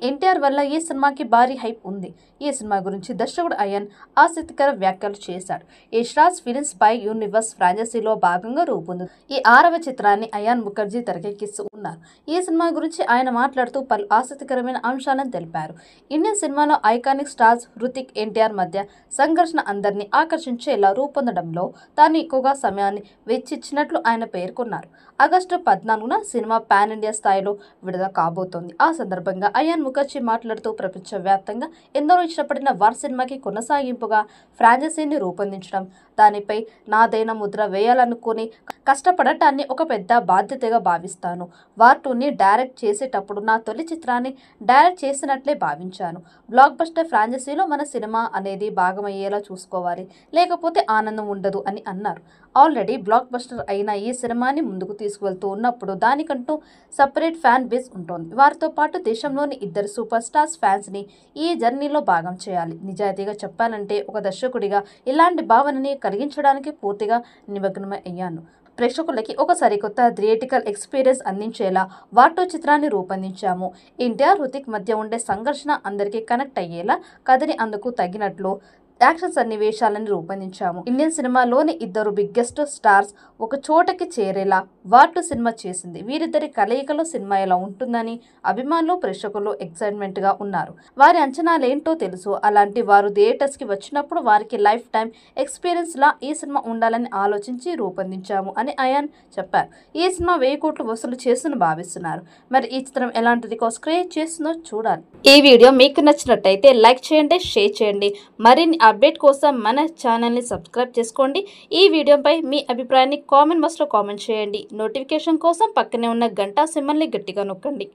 ఎన్టీఆర్ వల్ల ఈ సినిమాకి భారీ హైప్ ఉంది. ఈ సినిమా గురించి దర్శకుడు అయాన్ ఆసక్తికర వ్యాఖ్యలు చేశాడు. యష్ రాజ్ ఫిలిమ్స్ పై యూనివర్స్ ఫ్రాంచైజీలో భాగంగా రూపొంది ఈ 6వ చిత్రాన్ని అయాన్ ముఖర్జీ తెరకెక్కిస్తూ ఉన్నారు. ఈ సినిమా గురించి ఆయన మాట్లాడుతూ పలు ఆసక్తికరమైన అంశాలను తెలిపారు. ఇండియన్ సినిమాలో ఐకానిక్ స్టార్స్ హృతిక్, ఎన్టీఆర్ మధ్య సంఘర్షణ అందరినీ ఆకర్షించేలా రూపొందడంలో తాను ఎక్కువగా సమయాన్ని వెచ్చిచ్చినట్లు ఆయన పేర్కొన్నారు. ఆగస్టు 14న సినిమా పాన్ ఇండియా స్థాయిలో విడుదల కాబోతోంది. ఆ సందర్భంగా అయాన్ ముఖర్జీ మాట్లాడుతూ ప్రపంచవ్యాప్తంగా ఎందరో ఇష్టపడిన వార్ సినిమాకి కొనసాగింపుగా ఫ్రాంచైజీని రూపొందించడం, దానిపై నాదైన ముద్ర వేయాలనుకుని కష్టపడటాన్ని ఒక పెద్ద బాధ్యతగా భావిస్తాను. వార్ 2ని డైరెక్ట్ చేసేటప్పుడు నా తొలి చిత్రాన్ని డైరెక్ట్ చేసినట్లే భావించాను. బ్లాక్ బస్టర్ ఫ్రాంచైజీలో మన సినిమా అనేది భాగమయ్యేలా చూసుకోవాలి, లేకపోతే ఆనందం ఉండదు అని అన్నారు. ఆల్రెడీ బ్లాక్ బస్టర్ అయిన ఈ సినిమాని ముందుకు తీసుకువెళ్తూ ఉన్నప్పుడు దానికంటూ సపరేట్ ఫ్యాన్ బేస్ ఉంటుంది. వారితో పాటు దేశంలోని 2 సూపర్ స్టార్స్ ఫ్యాన్స్ని ఈ జర్నీలో భాగం చేయాలి. నిజాయితీగా చెప్పాలంటే ఒక దర్శకుడిగా ఇలాంటి భావనని కలిగించడానికి పూర్తిగా నిమగ్నమై అయ్యాను. ప్రేక్షకులకి ఒక సరికొత్త థియేట్రికల్ ఎక్స్పీరియన్స్ అందించేలా వార్ 2 చిత్రాన్ని రూపొందించాము. ఎన్టీఆర్, హృతిక్ మధ్య ఉండే సంఘర్షణ అందరికీ కనెక్ట్ అయ్యేలా కథని అందుకు తగినట్లు యాక్షన్ సన్నివేశాలను రూపొందించాము. ఇండియన్ సినిమాలోని 2 బిగ్గెస్ట్ స్టార్స్ ఒక చోటకి చేరేలా వార్ 2 సినిమా చేసింది. వీరిద్దరి కలయికలో సినిమా ఎలా ఉంటుందని అభిమానులు, ప్రేక్షకులు ఎక్సైట్మెంట్గా ఉన్నారు. వారి అంచనాలేంటో తెలుసు. అలాంటి వారు థియేటర్స్కి వచ్చినప్పుడు వారికి లైఫ్ టైం ఎక్స్పీరియన్స్ లా ఈ సినిమా ఉండాలని ఆలోచించి రూపొందించాము అని అయాన్ చెప్పారు. ఈ సినిమా 1000 కోట్లు వసూలు చేస్తుందని భావిస్తున్నారు. మరి ఈ చిత్రం ఎలాంటిది క్రియేట్ చేస్తుందో చూడాలి. ఈ వీడియో మీకు నచ్చినట్టయితే లైక్ చేయండి, షేర్ చేయండి. మరిన్ని అప్డేట్ కోసం మన ఛానల్ని సబ్స్క్రైబ్ చేసుకోండి. ఈ వీడియోపై మీ అభిప్రాయాన్ని కామెంట్ బాక్స్లో కామెంట్ చేయండి. నోటిఫికేషన్ కోసం పక్కనే ఉన్న గంట సింబల్ని గట్టిగా నొక్కండి.